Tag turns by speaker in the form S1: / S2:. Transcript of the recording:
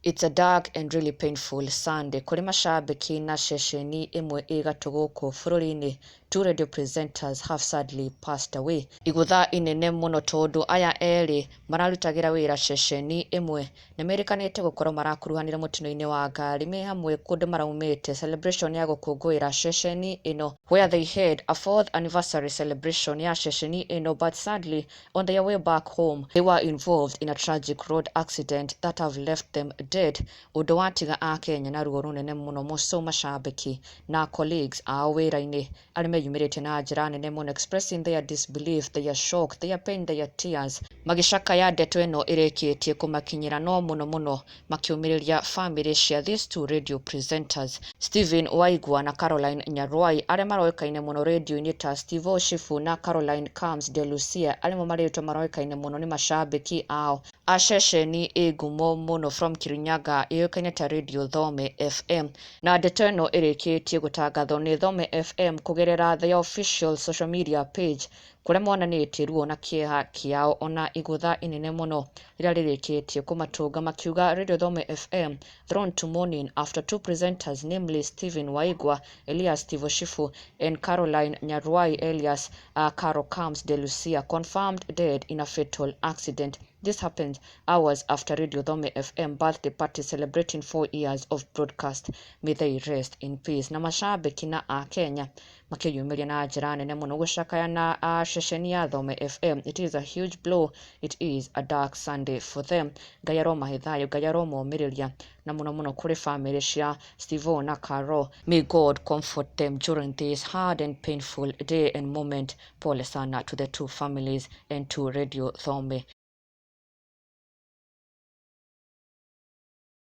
S1: It's a dark and really painful Sunday. Kuri mashabiki na Ceceni Îmwe ĩgatũ gũkũ bũrũri-inĩ. Two radio presenters have sadly passed away. Igũtha inene mũno tondũ aya erĩ mararutagĩra wĩra Ceceni Îmwe nĩmerĩkanĩte gũkorwo marakuruhanĩra mũtino-inĩ wa ngari me hamwe kũndũ maraumĩte celebration ya gũkũngũĩra Ceceni ĩno, where they had a 4th anniversary celebration ya Ceceni ĩno, but sadly on their way back home they were involved in a tragic road accident that have left them dead. Ũndũ watiga a Kenya na ruo rũnene mũno mũco macambĩki na colleagues ao wĩra-inĩ arĩa meyumĩrĩte na njĩra nene mũno, expressing their disbelief, their shock, their pain, their tears, magĩcakaya ndeto ĩno ĩrĩkĩtie kũmakinyĩra no mũno makiumĩrĩria family cia these two radio presenters Stephen Waigua na Caroline Nyarwai arĩa maroĩkaine mũno radio-inĩ ta Steve Oshifu na Caroline Comes de Lucia arĩa marĩtwo maroĩkaine mũno nĩ macambĩki ao a Ceceni ngumo mũno from Kirinyaga ĩũĩkaine ta radio Thome FM, na ndeto ĩno ĩrĩkĩtie gũtangathwo nĩ Thome FM kũgerera their official social media page kũrĩa monanĩtie ruo na kĩeha kĩao ona igũtha inene mũno rĩrĩa rĩrĩkĩtie kũmatũnga makiuga radio Thome FM thrown to mourning after two presenters, namely Stephen Waigua alias Steve Oshifu and Caroline Nyarwai alias Caro Comes de Lucia, confirmed dead in a fatal accident. This happened hours after Radio Thome FM birthday party celebrating 4 years of broadcast. May they rest in peace. Na mashabiki na a Kenya makiyumiria na njĩra nene mũno gũcakaya na a Ceceni ya Thome FM. It is a huge blow. It is a dark Sunday for them. Ngai aromahe thayũ, Ngai aromomĩrĩria na mũno kũrĩ family cia Steve na Caro. May God comfort them during this hard and painful day and moment. Pole sana to the two families and to Radio Thome.